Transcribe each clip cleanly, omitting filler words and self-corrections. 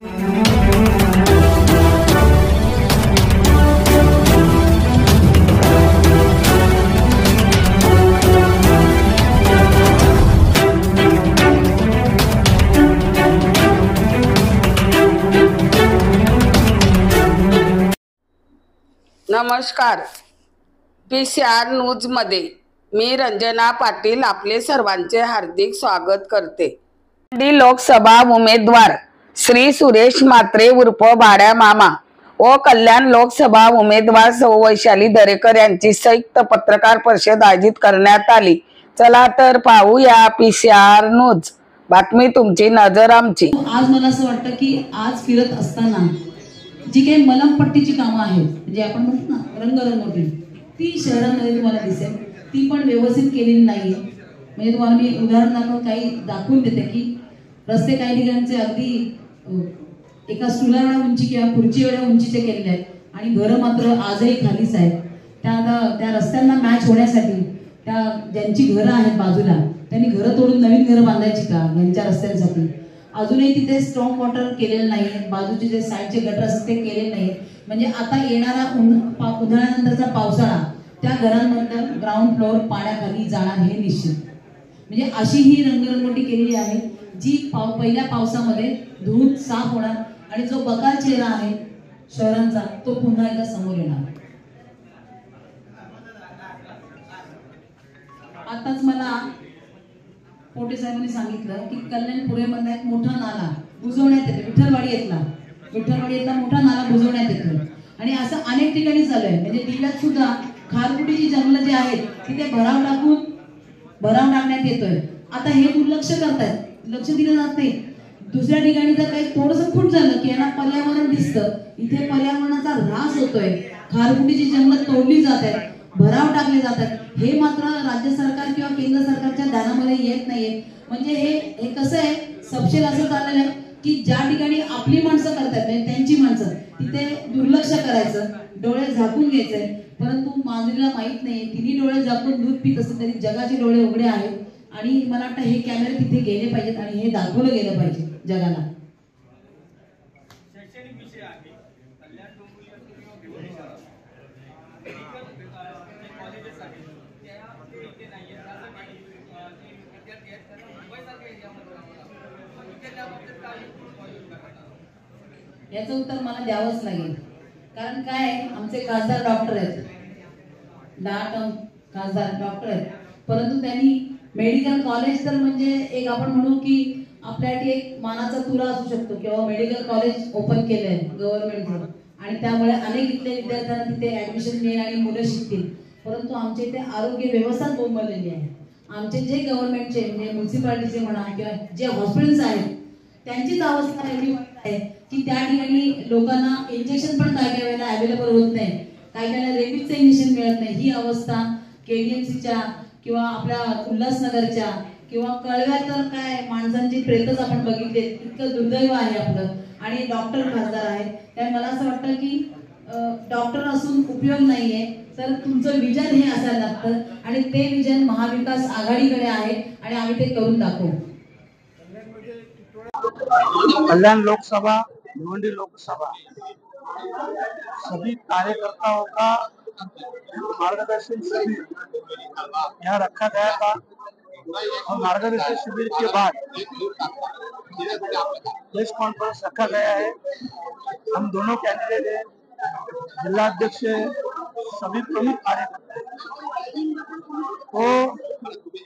नमस्कार. PCR न्यूजमध्ये मी रंजना पाटील आपले सर्वांचे हार्दिक स्वागत करते. लोकसभा उमेदवार श्री सुरेश म्हात्रे उर्फ भाड्या मामा व कल्याण लोकसभा उमेदवार सौ वैशाली दरेकर यांची संयुक्त पत्रकार परिषद आयोजित करण्यात आली. चला तर पाहूया PCR न्यूज. बातमी तुमची, नजर आमची. आज मला असं वाटतं की आज फिरत असताना जी काही मलमपट्टीची कामं आहेत, जे आपण म्हणतो ना रंगरंगोटी, ती शहरांमध्ये तुम्हाला दिसेल. ती पण व्यवस्थित केलेली नाहीये. म्हणजे तुम्हाला मी उदाहरण काही दाखवून देते की रस्ते काही ठिकाणचे अगदी एका स्टुला एवढ्या उंची किंवा खुर्ची एवढ्या उंचीचे केलेले आहेत आणि घरं मात्र आजही खालीच आहेत. त्या रस्त्यांना मॅच होण्यासाठी त्या ज्यांची घरं आहेत बाजूला, त्यांनी घरं तोडून नवीन घरं बांधायची का यांच्या रस्त्यांसाठी? अजूनही तिथे स्ट्रॉंग वॉटर केलेलं नाहीये. बाजूचे जे साईडचे गटर असतात ते केलेले नाहीये. म्हणजे आता येणारा उन्हाळ्यानंतरचा पावसाळा त्या घरांमधलं ग्राउंड फ्लोअर पाण्याखाली जाणार हे निश्चित. म्हणजे अशी ही रंगरंगोटी केलेली आहे जी पहिल्या पावसामध्ये धुवून साफ होणार आणि जो बकाल चेहरा आहे शहरांचा तो पुन्हा एकदा समोर येणार. आताच मला पोटे साहेबांनी सांगितलं की कल्याणपुरेमध्ये एक मोठा नाला बुजवण्यात येतो. विठ्ठलवाडी मोठा नाला बुजवण्यात येतो आणि असं अनेक ठिकाणी चालू आहे. म्हणजे दिव्यात सुद्धा खारफुटीची जंगलं जी आहेत तिथे भराव टाकण्यात येतोय. आता हे दुर्लक्ष करतायत, लक्ष दिलं जात नाही. दुसऱ्या ठिकाणी तर काही थोडंसं खूट झालं की यांना पर्यावरण दिसतं, इथे पर्यावरणाचा ऱ्हास होतोय, खारफुटीची जंगलं तोडली जात आहेत, भराव टाकले जातात. हे मात्र राज्य सरकार किंवा केंद्र सरकारच्या ध्यानामध्ये येत नाहीये. म्हणजे हे कसं आहे, सबशेल असं चाललेलं आहे की ज्या ठिकाणी आपली माणसं करतात म्हणजे त्यांची माणसं तिथे दुर्लक्ष करायचं, डोळे झाकून घ्यायचे. परंतु मांजरीला माहित नाही, तिन्ही डोळे झाकून दूध पित असते तरी जगाचे डोळे उघडे आहेत. आणि मला वाटतं हे कॅमेरे तिथे गेले पाहिजेत आणि हे दाखवलं गेलं पाहिजे जगाला. याचं उत्तर मला द्यावंच लागेल. कारण काय, आमचे खासदार डॉक्टर आहेत, 10 खासदार डॉक्टर आहेत. परंतु त्यांनी मेडिकल कॉलेज तर म्हणजे एक आपण म्हणू की आपल्यासाठी एक मानाचा तुरा असू शकतो किंवा मेडिकल कॉलेज ओपन केलंय गव्हर्नमेंटनं आणि त्यामुळे अनेक इथल्या विद्यार्थ्यांना तिथे ऍडमिशन मिळेल आणि मुलं शिकतील. परंतु आमच्या इथे आरोग्य व्यवस्था बोंबलेली आहे. आमचे जे गव्हर्नमेंटचे म्हणजे म्युन्सिपालिटीचे म्हणा किंवा जे हॉस्पिटल्स आहेत त्यांचीच अवस्था एवढी वाईट आहे की त्या ठिकाणी लोकांना इंजेक्शन पण काही वेळेला अवेलेबल होत नाही, काही वेळेला रेबीजचं इंजेक्शन मिळत नाही. ही अवस्था KDMCच्या किंवा आपल्या उल्हासनगरच्या किंवा कळव्यात तर काय माणसांची प्रेतच आपण बघितले. इतकं दुर्दैव आहे आपलं. आणि डॉक्टर खासदार आहेत, त्यामुळे मला असं वाटतं की डॉक्टर असून उपयोग नाहीये, तर तुमचं विजन हे असायला लागतं आणि ते विजन महाविकास आघाडीकडे आहे आणि आम्ही ते करून दाखवू. कल्याण लोकसभा, भिवंडी लोकसभा सभी कार्यकर्ताओं का मार्गदर्शन शिविर यहाँ रखा गया था और मार्गदर्शन शिविर के बाद प्रेस कॉन्फ्रेंस रखा गया है. हम दोनों कैंडिडेट हैं, जिला अध्यक्ष सभी प्रमुख कार्यकर्ता तो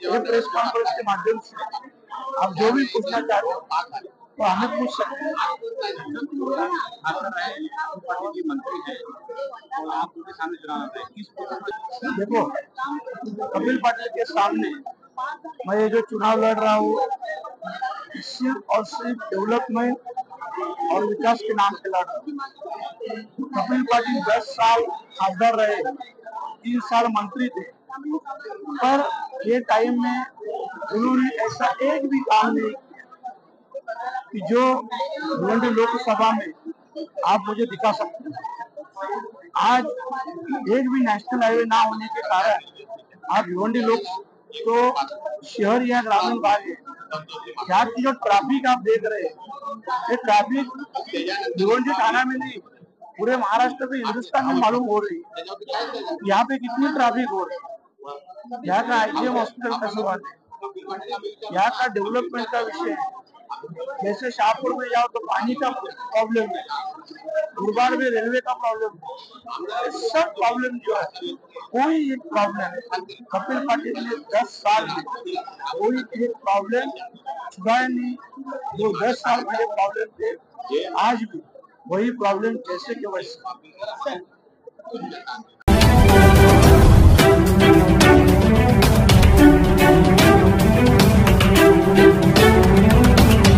ये प्रेस कॉन्फ्रेंस के माध्यम से आप जो भी पूछना चाहते हो तो हमें पूछ सकते हैं. मंत्री है और आप उनके सामने चुनाव है. देखो, कपिल पाटिल के सामने मैं ये जो चुनाव लड़ रहा हूँ सिर्फ और सिर्फ डेवलपमेंट और विकास के नाम से लड़ रहा हूँ. कपिल पाटिल 10 साल खासदार रहे, 3 साल मंत्री थे, पर ये टाइम में उन्होंने ऐसा एक भी काम नहीं कि जो भिवंडी लोकसभा में आप मुझे दिखा सकते हैं. आज एक भी नेशनल हाईवे ना होने के कारण आज भिवंडी तो शहर या ग्रामीण भाग है, यहाँ की जो ट्रैफिक आप देख रहे हैं, ये ट्रैफिक भिवंडी थाना में नहीं, पूरे महाराष्ट्र में, हिंदुस्तान में मालूम हो रही है यहाँ पे कितनी ट्रैफिक हो रही है। यहाँ का आईजीएम हॉस्पिटल का सवाल है, यहाँ का डेवलपमेंट का विषय है। जैसे शाहपुर में जाओ तो पानी का प्रॉब्लम है, गुरबार में रेलवे का प्रॉब्लम है, सब प्रॉब्लम जो है कोई एक प्रॉब्लम कपिल पाटिल ने 10 साल में कोई एक प्रॉब्लम छुड़ाया नहीं। जो 10 साल पहले प्रॉब्लम थे आज भी वही प्रॉब्लम जैसे कि वैसे।